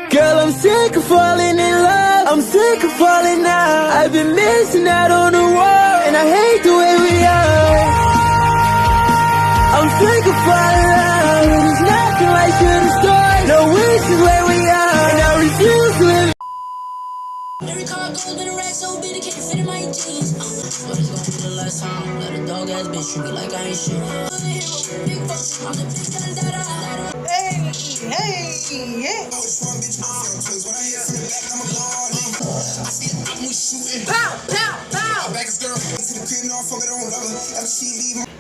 Girl, I'm sick of falling in love. I'm sick of falling out. I've been missing out on the world, and I hate the way we are. I'm sick of falling out. There's nothing like should've started. No, this is where we are, and I refuse to live. Every car goes to the rack so big it can't fit in my jeans. But it's gonna be the last time. Let a dog ass bitch treat me like I ain't shit. Hey. Pow, pow, pow.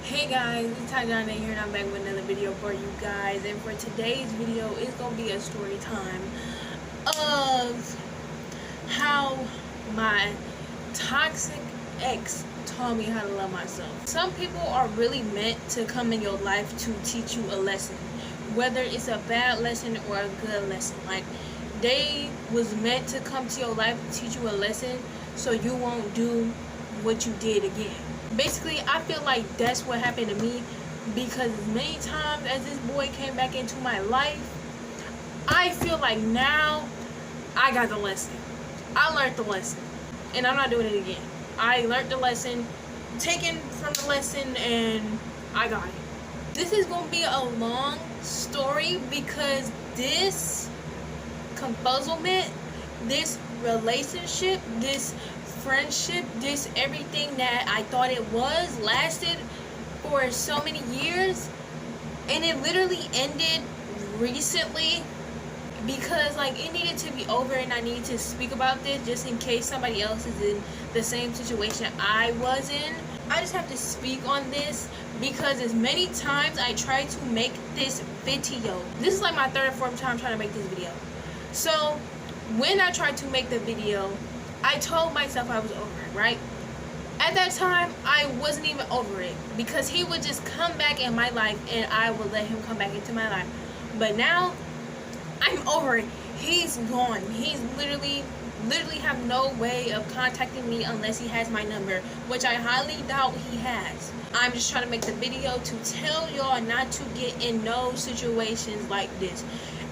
Hey guys, it's Tizhaunna Nae here, and I'm back with another video for you guys. And for today's video, it's gonna be a story time of how my toxic ex taught me how to love myself. Some people are really meant to come in your life to teach you a lesson, whether it's a bad lesson or a good lesson. Like, they was meant to come to your life to teach you a lesson so you won't do what you did again. Basically, I feel like that's what happened to me, because as many times as this boy came back into my life, I feel like now I got the lesson. I learned the lesson, and I'm not doing it again. I learned the lesson, taken from the lesson, and I got it. This is going to be a long story because this confuzzlement, this relationship, this friendship, this everything that I thought it was lasted for so many years, and it literally ended recently. Because like it needed to be over, and I needed to speak about this just in case somebody else is in the same situation I was in. I just have to speak on this because as many times I try to make this video. This is like my third or fourth time trying to make this video. So when I tried to make the video, I told myself I was over it, right? At that time, I wasn't even over it because he would just come back in my life and I would let him come back into my life. But now I'm over it. He's gone. He's literally have no way of contacting me unless he has my number, which I highly doubt he has. I'm just trying to make the video to tell y'all not to get in no situations like this.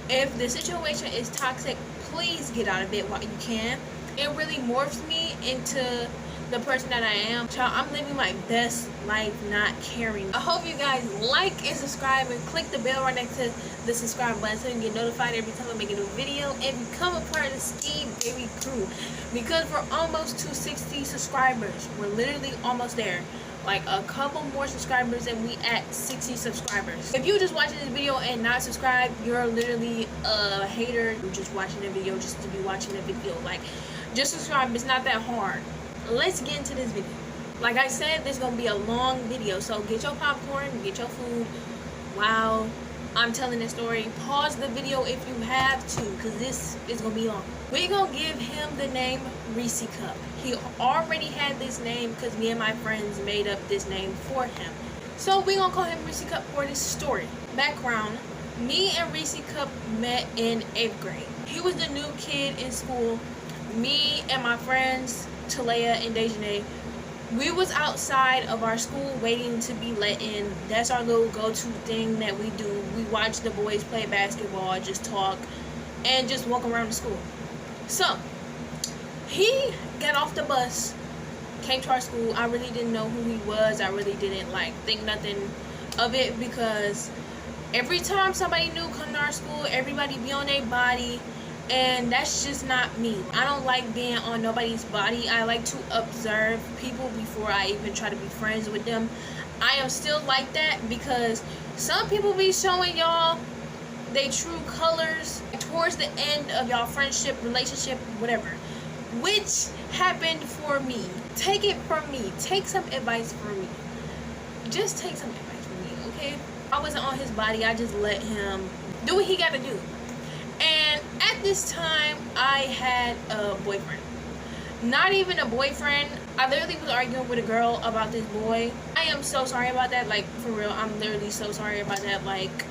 If the situation is toxic, please get out of it while you can. It really morphs me into the person that I am. Child, I'm living my best life, not caring. I hope you guys like and subscribe and click the bell right next to the subscribe button so you can get notified every time I make a new video and become a part of the Ski Baby crew, because we're almost 260 subscribers. We're literally almost there. Like a couple more subscribers and we at 60 subscribers. If you're just watching this video and not subscribed, you're literally a hater. You're just watching the video just to be watching the video. Like, just subscribe. It's not that hard. Let's get into this video. Like I said, this is gonna be a long video, so get your popcorn, get your food while I'm telling this story. Pause the video if you have to, because this is gonna be long. We're gonna give him the name Reese Cup. He already had this name because me and my friends made up this name for him. So we're gonna call him Reese Cup for this story. Background: me and Reese Cup met in 8th grade. He was the new kid in school. Me and my friends Talea and Tizhaunna, we was outside of our school waiting to be let in. That's our little go-to thing that we do. We watch the boys play basketball, just talk, and just walk around the school. So he got off the bus, came to our school. I really didn't know who he was. I really didn't like think nothing of it, because every time somebody new come to our school, everybody be on their body. And that's just not me. I don't like being on nobody's body. I like to observe people before I even try to be friends with them. I am still like that because some people be showing y'all they true colors towards the end of y'all friendship, relationship, whatever. Which happened for me. Take it from me. Take some advice from me. Just take some advice from me, okay? I wasn't on his body. I just let him do what he gotta do. And at this time, I had a boyfriend. Not even a boyfriend. I literally was arguing with a girl about this boy. I am so sorry about that. Like, for real, I'm literally so sorry about that. Like,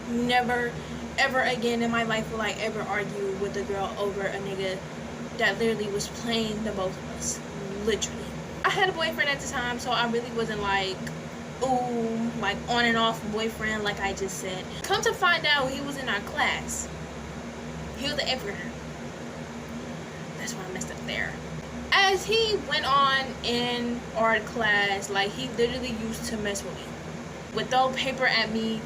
never, ever again in my life will I ever argue with a girl over a nigga that literally was playing the both of us. Literally. I had a boyfriend at the time, so I really wasn't like, ooh, like on and off boyfriend like I just said. Come to find out, he was in our class. He was the 8th grader. That's why I messed up there. As he went on in art class, like, he literally used to mess with me, would throw paper at me,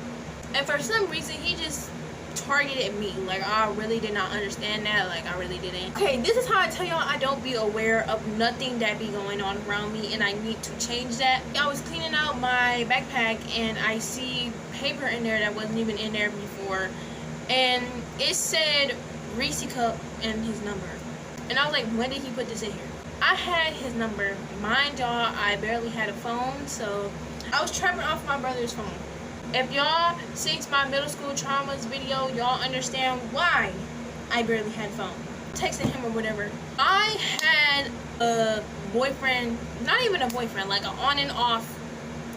and for some reason he just targeted me. Like, I really did not understand that. Like, I really didn't. Okay, this is how I tell y'all I don't be aware of nothing that be going on around me, and I need to change that. I was cleaning out my backpack and I see paper in there that wasn't even in there before, and it said Reese Cup and his number, and I was like, when did he put this in here? I had his number. Mind y'all, I barely had a phone, so I was trapping off my brother's phone. If y'all since my middle school traumas video, y'all understand why I barely had a phone. Texting him or whatever. I had a boyfriend, not even a boyfriend, like an on and off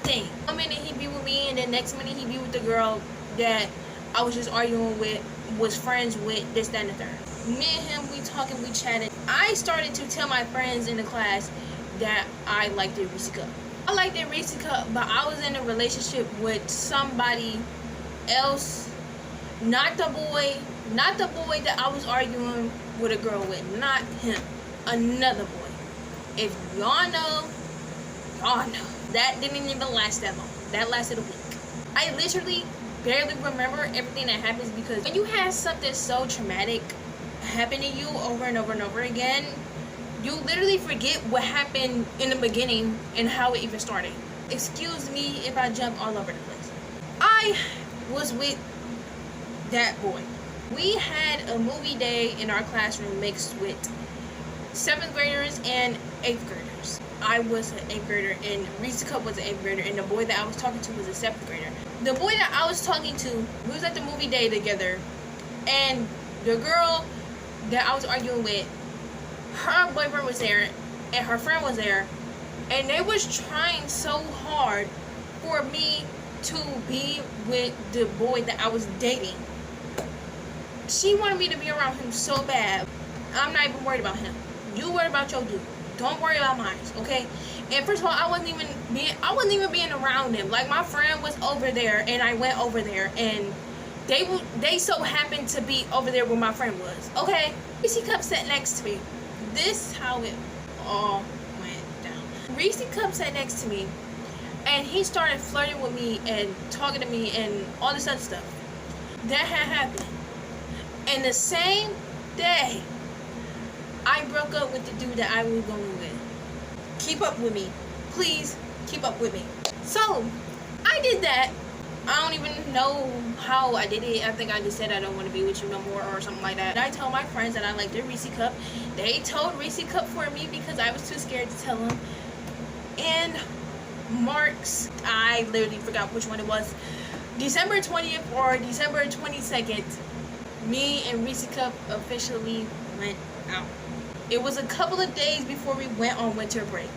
thing. One minute he'd be with me, and then next minute he'd be with the girl that I was just arguing with, was friends with, this, that, and the third. Me and him, we talking, we chatting. I started to tell my friends in the class that I liked the Reese Cup. I liked the Reese Cup, but I was in a relationship with somebody else. Not the boy that I was arguing with a girl with. Not him. Another boy. If y'all know, y'all know. That didn't even last that long. That lasted a week. I literally barely remember everything that happens, because when you have something so traumatic happen to you over and over and over again, you literally forget what happened in the beginning and how it even started. Excuse me if I jump all over the place. I was with that boy. We had a movie day in our classroom mixed with 7th graders and 8th graders. I was an 8th grader, and Reese Cup was an 8th grader, and the boy that I was talking to was a 7th grader. The boy that I was talking to, we was at the movie day together, and the girl that I was arguing with, her boyfriend was there, and her friend was there, and they was trying so hard for me to be with the boy that I was dating. She wanted me to be around him so bad. I'm not even worried about him. You worry about your dude. Don't worry about mine, okay? And first of all, I wasn't even being around him. Like, my friend was over there, and I went over there, and they so happened to be over there where my friend was, okay? Reese Cup sat next to me. This how it all went down. Reese Cup sat next to me, and he started flirting with me and talking to me and all this other stuff. That had happened. And the same day, I broke up with the dude that I was going with. Keep up with me. Please, keep up with me. So, I did that. I don't even know how I did it. I think I just said I don't want to be with you no more or something like that. I told my friends that I liked the Reese Cup. They told Reese Cup for me because I was too scared to tell them. And marks, I literally forgot which one it was. December 20th or December 22nd, me and Reese Cup officially went out. It was a couple of days before we went on winter break.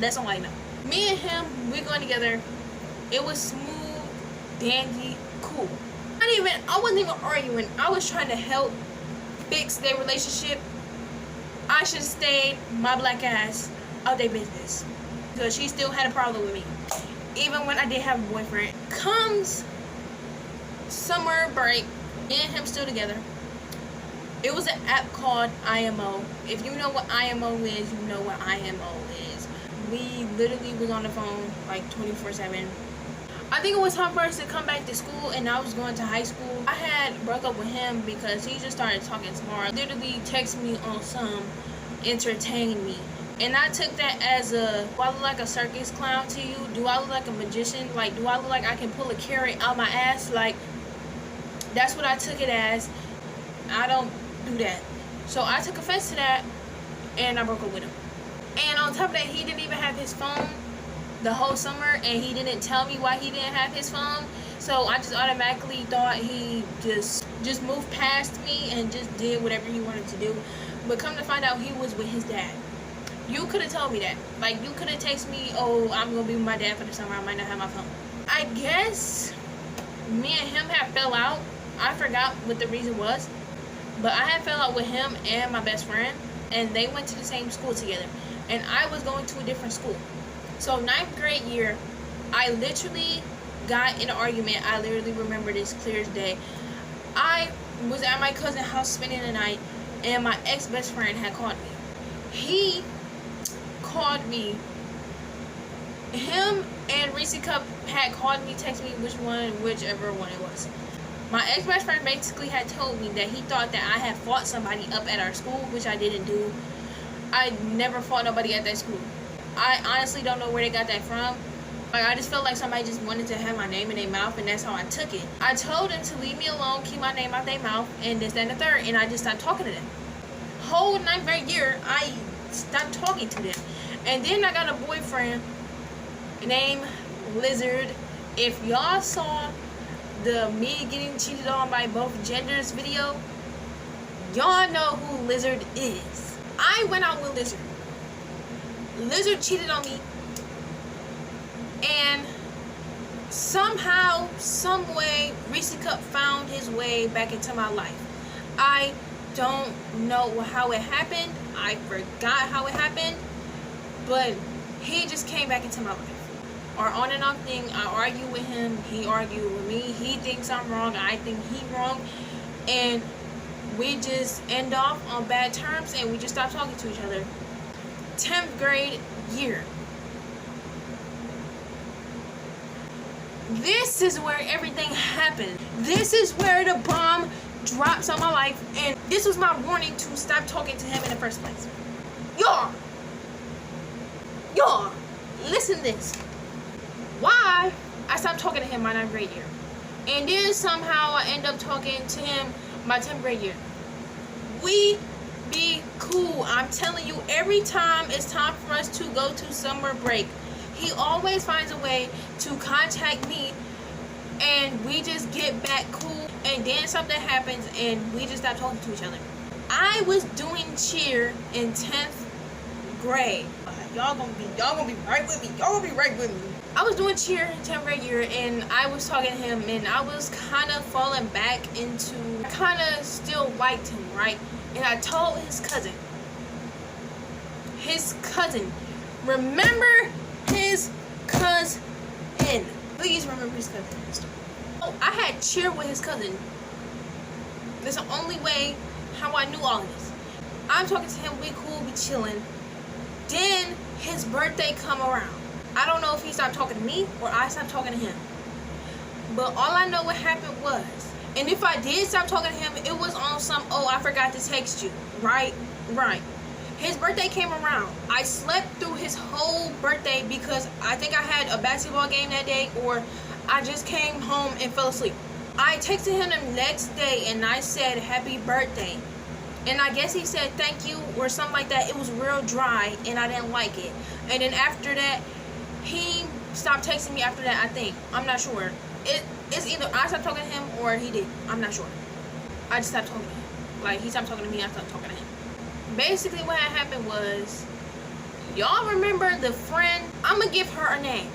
That's all I know. Me and him, we going together. It was smooth, dandy, cool. I wasn't even arguing. I was trying to help fix their relationship. I should have stayed my black ass out their business, because she still had a problem with me, even when I did have a boyfriend. Comes summer break, me and him still together. It was an app called IMO. If you know what IMO is, you know what IMO is. We literally was on the phone like 24/7. I think it was time for us to come back to school, and I was going to high school. I had broke up with him because he just started talking smart. Literally texted me on some entertaining me. And I took that as do I look like a circus clown to you? Do I look like a magician? Like, do I look like I can pull a carrot out my ass? Like, that's what I took it as. I don't do that. So I took offense to that, and I broke up with him. And on top of that, he didn't even have his phone the whole summer, and he didn't tell me why he didn't have his phone. So I just automatically thought he just moved past me and just did whatever he wanted to do. But come to find out, he was with his dad. You could have told me that. Like, you could have texted me, oh, I'm going to be with my dad for the summer, I might not have my phone. I guess me and him had fell out. I forgot what the reason was. But I had fell out with him and my best friend, and they went to the same school together. And I was going to a different school. So 9th grade year, I literally got in an argument. I literally remember this clear as day. I was at my cousin's house spending the night, and my ex-best friend had called me. He called me. Him and Reese Cup had called me, texted me whichever one it was. My ex-best friend basically had told me that he thought that I had fought somebody up at our school, which I didn't do. I never fought nobody at that school. I honestly don't know where they got that from. Like, I just felt like somebody just wanted to have my name in their mouth, and that's how I took it. I told them to leave me alone, keep my name out their mouth, and this, that, and the third, and I just stopped talking to them. Whole 9th grade year, I stopped talking to them. And then I got a boyfriend named Lizard. If y'all saw the me getting cheated on by both genders video, y'all know who Lizard is. I went out with Lizard. Lizard cheated on me, and somehow, some way, Reese Cup found his way back into my life. I don't know how it happened. I forgot how it happened, but he just came back into my life. Our on and off thing, I argue with him, he argued with me. He thinks I'm wrong, I think he's wrong, and we just end off on bad terms, and we just stop talking to each other. 10th grade year. This is where everything happened. This is where the bomb drops on my life, and this was my warning to stop talking to him in the first place. Y'all, listen to this. Why I stopped talking to him my 9th grade year, and then somehow I end up talking to him my 10th grade year. We be cool. I'm telling you, every time it's time for us to go to summer break, he always finds a way to contact me, and we just get back cool, and then something happens and we just stop talking to each other. I was doing cheer in 10th grade. Y'all gonna be right with me. Y'all gonna be right with me. I was doing cheer in 10th grade year, and I was talking to him, and I was kind of falling back into, kind of still liked him, right? And I told his cousin, remember his cousin. Please remember his cousin. Oh, I had cheer with his cousin. That's the only way how I knew all of this. I'm talking to him, we cool, we chilling. Then his birthday come around. I don't know if he stopped talking to me or I stopped talking to him. But all I know what happened was, and if I did stop talking to him, it was on some, oh, I forgot to text you. Right. His birthday came around. I slept through his whole birthday because I think I had a basketball game that day, or I just came home and fell asleep. I texted him the next day and I said, happy birthday. And I guess he said thank you or something like that. It was real dry and I didn't like it. And then after that, he stopped texting me after that, I think. I'm not sure. It's either I stopped talking to him or he did. I'm not sure. I just stopped talking to him. Like, he stopped talking to me, I stopped talking to him. Basically what had happened was, y'all remember the friend? I'm gonna give her a name.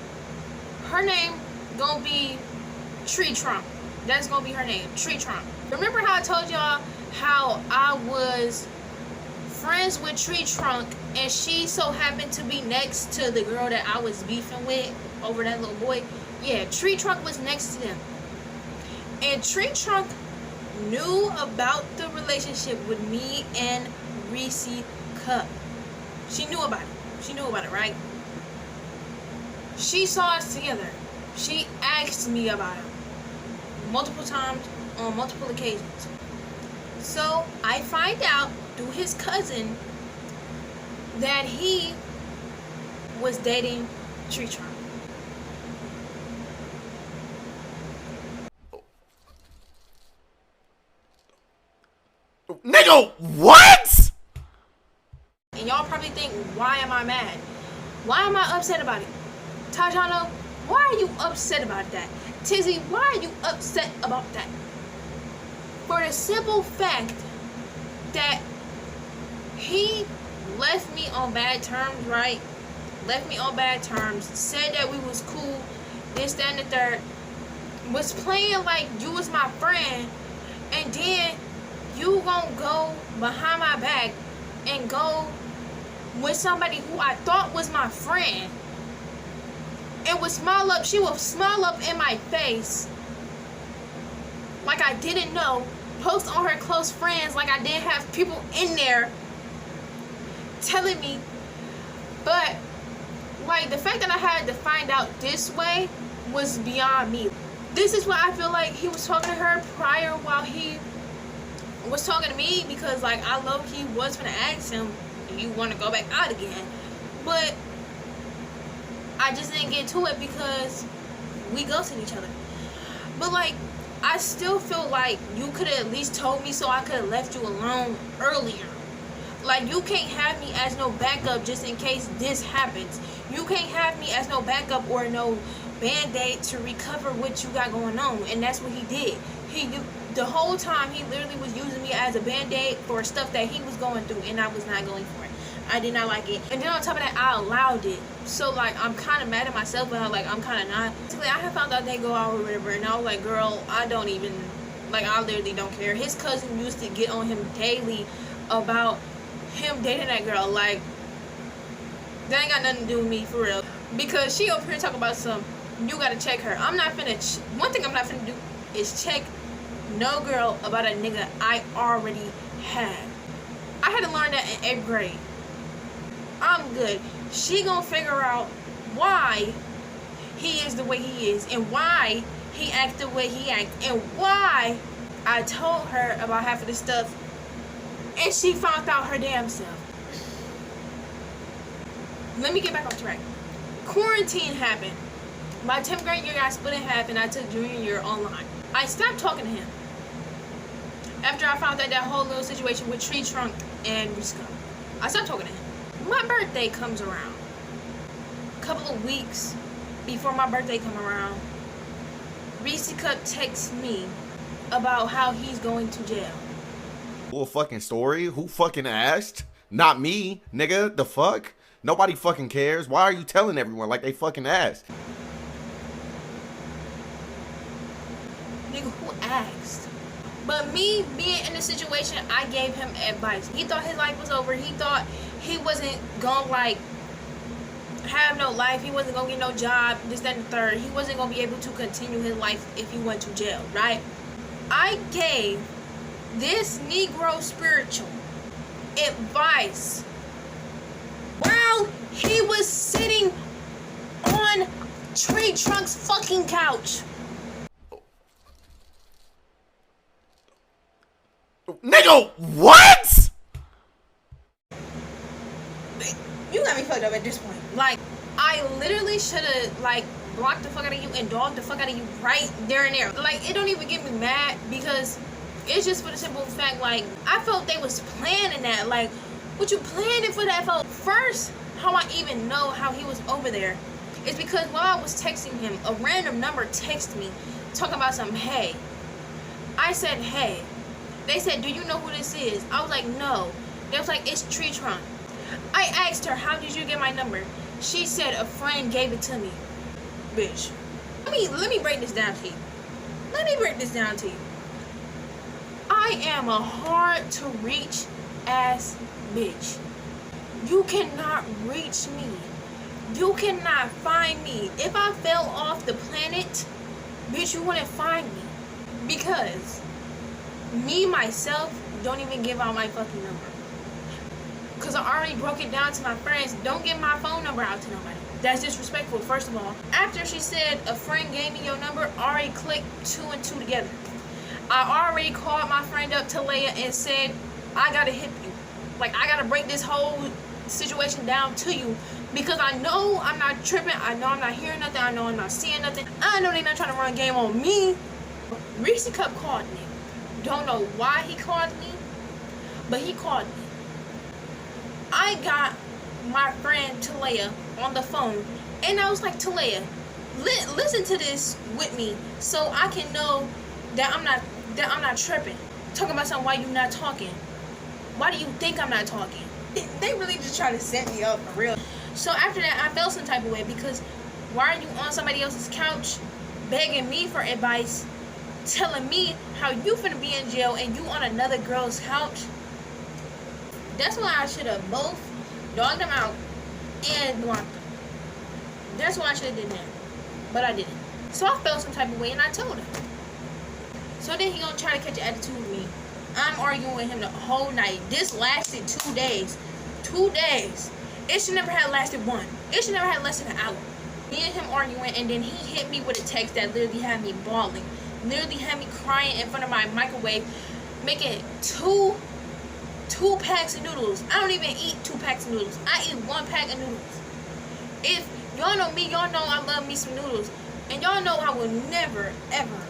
Her name gonna be Tree Trunk. That's gonna be her name, Tree Trunk. Remember how I told y'all how I was friends with Tree Trunk, and she so happened to be next to the girl that I was beefing with over that little boy? Yeah, Tree Trunk was next to them. And Tree Trunk knew about the relationship with me and Reese Cup. She knew about it, right? She saw us together. She asked me about it multiple times on multiple occasions. So I find out through his cousin that he was dating Tree Trunk. Nigga, what? And y'all probably think, why am I mad? Why am I upset about it? Tizhaunna, why are you upset about that? Tizzy, why are you upset about that? For the simple fact that he left me on bad terms, right? Left me on bad terms, said that we was cool, this, that, and the third, was playing like you was my friend, and then you gonna go behind my back and go with somebody who I thought was my friend and would smile up, she would smile up in my face like I didn't know, post on her close friends like I didn't have people in there telling me. But like the fact that I had to find out this way was beyond me. This is why I feel like he was talking to her prior while he was talking to me, because like I low-key was gonna ask him, do you want to go back out again? But I just didn't get to it because we ghosted each other. But like I still feel like you could have at least told me so I could have left you alone earlier. Like you can't have me as no backup just in case this happens. You can't have me as no backup or no band-aid to recover what you got going on. And that's what he did. The whole time he literally was using me as a band-aid for stuff that he was going through, and I was not going for it. I did not like it. And then on top of that, I allowed it. So like I'm kind of mad at myself, but I'm kind of not. Basically, I had found out they go out or whatever, and I was like, girl, I don't even, like, I literally don't care. His cousin used to get on him daily about him dating that girl. Like, that ain't got nothing to do with me, for real. Because she over here talking about some, you gotta check her. I'm not finna, one thing I'm not finna do is check no girl about a nigga I already had. I had to learn that in 8th grade. I'm good. She gonna figure out why he is the way he is, and why he acts the way he acts, and why I told her about half of this stuff and she found out her damn self. Let me get back on track. Quarantine happened. My 10th grade year got split in half and I took junior year online. I stopped talking to him after I found out that whole little situation with Tree Trunk and Risco. I stopped talking to him. My birthday comes around. A couple of weeks before my birthday come around, Reese Cup texts me about how he's going to jail. Full fucking story? Who fucking asked? Not me, nigga. The fuck? Nobody fucking cares. Why are you telling everyone like they fucking asked? Nigga, who asked? But me being in the situation, I gave him advice. He thought his life was over. He thought he wasn't gonna like have no life. He wasn't gonna get no job, this, that, and the third. He wasn't gonna be able to continue his life if he went to jail, right? I gave this Negro spiritual advice while he was sitting on Tree Trunk's fucking couch. Nigga, what? You got me fucked up at this point. Like, I literally should have, like, blocked the fuck out of you and dogged the fuck out of you right there and there. Like, it don't even get me mad because it's just for the simple fact, like, I felt they was planning that. Like, what you planning for that for? First, how I even know how he was over there is because while I was texting him, a random number texted me talking about some hey. I said hey. They said, do you know who this is? I was like, no. They was like, it's Tree Trunk. I asked her, how did you get my number? She said a friend gave it to me. Bitch. Let me break this down to you. Let me break this down to you. I am a hard to reach ass bitch. You cannot reach me. You cannot find me. If I fell off the planet, bitch, you wouldn't find me. Because me, myself, don't even give out my fucking number. Because I already broke it down to my friends. Don't give my phone number out to nobody. That's disrespectful, first of all. After she said a friend gave me your number, I already clicked 2 and 2 together. I already called my friend up to Leia and said, I gotta hit you. Like, I gotta break this whole situation down to you. Because I know I'm not tripping. I know I'm not hearing nothing. I know I'm not seeing nothing. I know they're not trying to run game on me. Reese Cup called me. Don't know why he called me, but he called me. I got my friend Talea on the phone, and I was like, Talea, listen to this with me, so I can know that I'm not tripping. Talking about something, why you not talking? Why do you think I'm not talking? They really just try to set me up for real. So after that, I felt some type of way because why are you on somebody else's couch begging me for advice, telling me how you finna be in jail and you on another girl's couch? That's why I should have both dogged them out and blocked them. That's why I should have did that. But I didn't. So I felt some type of way and I told him. So then he gonna try to catch an attitude with me. I'm arguing with him the whole night. This lasted 2 days. 2 days. It should never have lasted one. It should never have lasted an hour. Me and him arguing, and then he hit me with a text that literally had me bawling. Literally had me crying in front of my microwave, making two packs of noodles. I don't even eat 2 packs of noodles. I eat 1 pack of noodles. If y'all know me, y'all know I love me some noodles. And y'all know I will never, ever,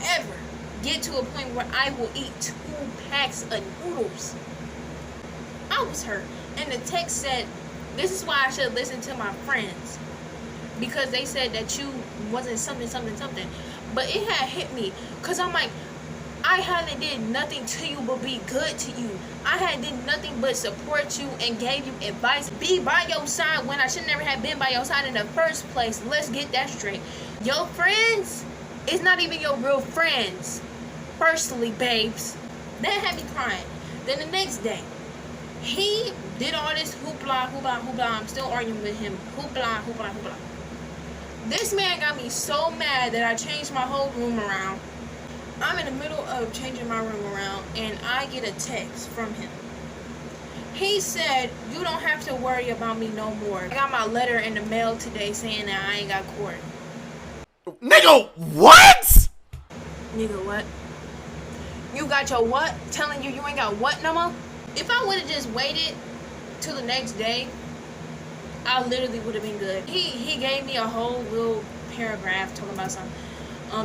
ever get to a point where I will eat 2 packs of noodles. I was hurt. And the text said, this is why I should listen to my friends. Because they said that you wasn't something. But it had hit me. Because I'm like, I hadn't did nothing to you but be good to you. I had did nothing but support you and gave you advice. Be by your side when I should never have been by your side in the first place. Let's get that straight. Your friends is not even your real friends. Personally, babes. That had me crying. Then the next day, he did all this hoopla. I'm still arguing with him. Hoopla. This man got me so mad that I changed my whole room around. I'm in the middle of changing my room around, and I get a text from him. He said, you don't have to worry about me no more. I got my letter in the mail today saying that I ain't got court. Nigga, what? Nigga, what? You got your what? Telling you ain't got what no more? If I would have just waited till the next day, I literally would have been good. He gave me a whole little paragraph talking about something.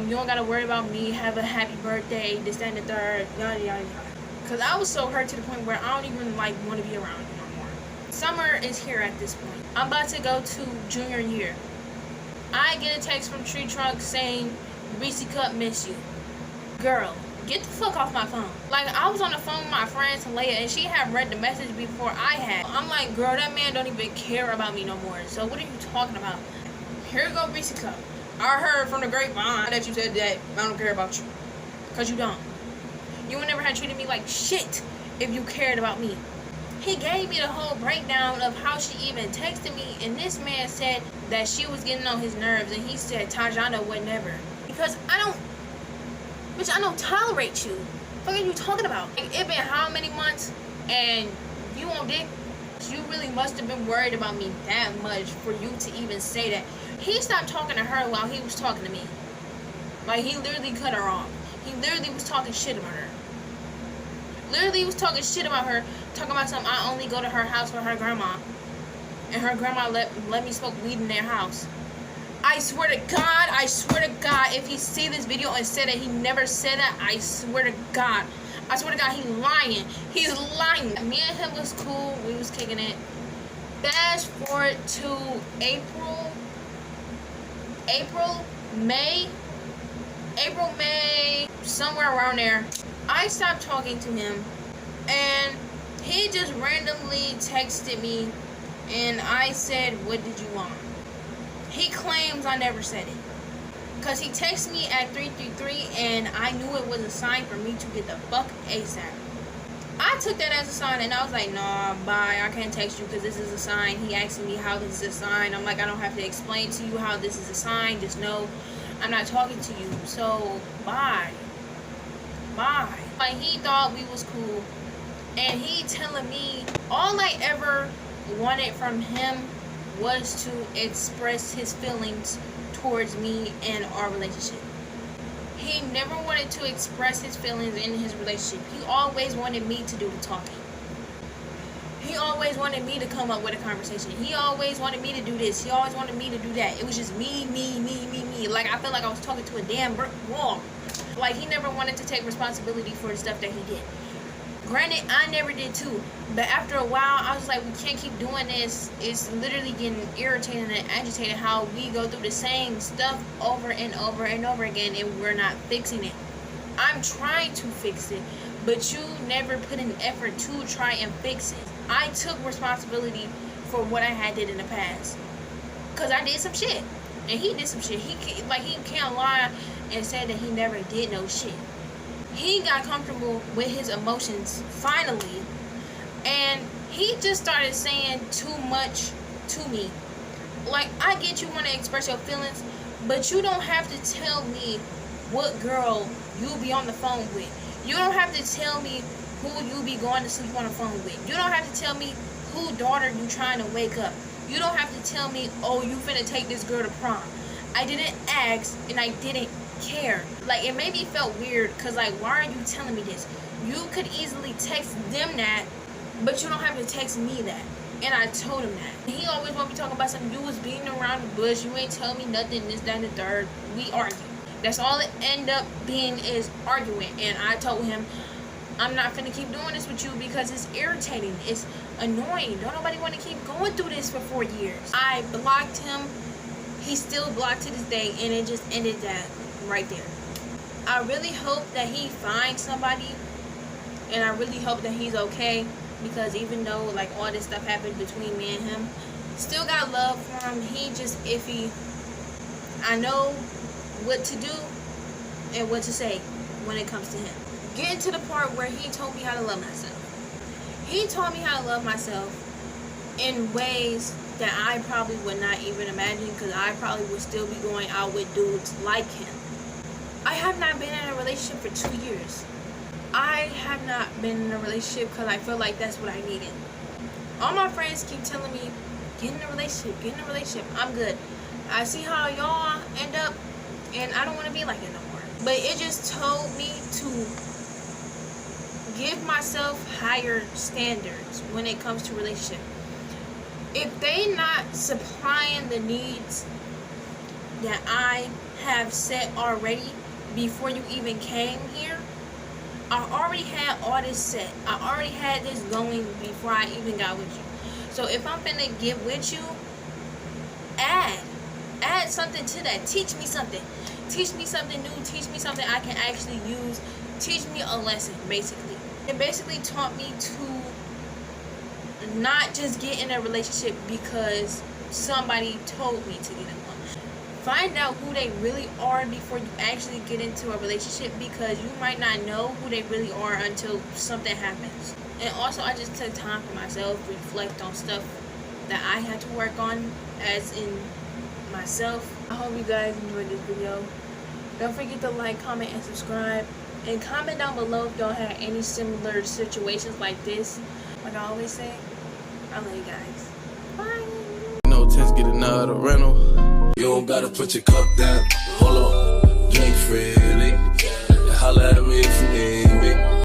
You don't gotta worry about me. Have a happy birthday. This, that, and the third. Yada, yada, yada. Cause I was so hurt to the point where I don't even like want to be around you no more. Summer is here at this point. I'm about to go to junior year. I get a text from Tree Trunk saying, Reese Cup miss you. Girl, get the fuck off my phone. Like, I was on the phone with my friend Talia, and she had read the message before I had. I'm like, girl, that man don't even care about me no more. So what are you talking about? Here go Reese Cup. I heard from the grapevine that you said that I don't care about you. Because you don't. You would never have treated me like shit if you cared about me. He gave me the whole breakdown of how she even texted me. And this man said that she was getting on his nerves. And he said Tizhaunna would never. Because I don't tolerate you. What are you talking about? Like, it been how many months and you on dick? You really must have been worried about me that much for you to even say that. He stopped talking to her while he was talking to me. Like, he literally cut her off. He literally was talking shit about her. Literally was talking shit about her. Talking about something, I only go to her house with her grandma. And her grandma let me smoke weed in their house. I swear to God, if he see this video and said that he never said that, I swear to God, he's lying. He's lying. Me and him was cool. We was kicking it. Fast forward to April, May, somewhere around there. I stopped talking to him, and he just randomly texted me, and I said, what did you want? He claims I never said it. Because he texted me at 333, and I knew it was a sign for me to get the fuck ASAP. I took that as a sign, and I was like, nah, bye, I can't text you because this is a sign. He asked me how this is a sign. I'm like, I don't have to explain to you how this is a sign. Just know I'm not talking to you. So, bye. Like, he thought we was cool, and he telling me all I ever wanted from him was to express his feelings towards me and our relationship. He never wanted to express his feelings in his relationship. He always wanted me to do the talking. He always wanted me to come up with a conversation. He always wanted me to do this. He always wanted me to do that. It was just me. Like, I felt like I was talking to a damn brick wall. Like, he never wanted to take responsibility for the stuff that he did. Granted, I never did too. But after a while, I was like, we can't keep doing this. It's literally getting irritating and agitated how we go through the same stuff over and over and over again, and we're not fixing it. I'm trying to fix it, but you never put an effort to try and fix it. I took responsibility for what I had did in the past. Because I did some shit. And he did some shit. He can't lie and say that he never did no shit. He got comfortable with his emotions finally, and he just started saying too much to me. Like, I get you want to express your feelings, but you don't have to tell me what girl you be on the phone with. You don't have to tell me who you be going to sleep on the phone with. You don't have to tell me who daughter you trying to wake up. You don't have to tell me, oh, you finna take this girl to prom. I didn't ask and I didn't care. Like, it made me felt weird because, like, why are you telling me this? You could easily text them that, but you don't have to text me that. And I told him that. He always want me talking about something. You was beating around the bush. You ain't telling me nothing, this, that, and the third. We argue. That's all it end up being, is arguing. And I told him, I'm not finna keep doing this with you because it's irritating. It's annoying. Don't nobody want to keep going through this for 4 years. I blocked him. He still blocked to this day, and it just ended that right there. I really hope that he finds somebody, and I really hope that he's okay, because even though like all this stuff happened between me and him, still got love for him. He just iffy. I know what to do and what to say when it comes to him. Getting to the part where he told me how to love myself. He taught me how to love myself in ways that I probably would not even imagine, because I probably would still be going out with dudes like him. I have not been in a relationship for 2 years. I have not been in a relationship because I feel like that's what I needed. All my friends keep telling me, get in a relationship, get in a relationship. I'm good. I see how y'all end up, and I don't want to be like it no more. But it just told me to give myself higher standards when it comes to relationship. If they not supplying the needs that I have set already before you even came here, I already had all this set. I already had this going before I even got with you. So if I'm finna get with you, add something to that. Teach me something. Teach me something new. Teach me something I can actually use. Teach me a lesson, basically. It basically taught me to not just get in a relationship because somebody told me to get in one. Find out who they really are before you actually get into a relationship, because you might not know who they really are until something happens. And also, I just took time for myself, reflect on stuff that I had to work on, as in myself. I hope you guys enjoyed this video. Don't forget to like, comment, and subscribe. And comment down below if y'all had any similar situations like this. Like I always say, I love you guys. Bye. No tents get another rental. You don't gotta put your cup down. Hold on, drink freely. Holla at me if you need me.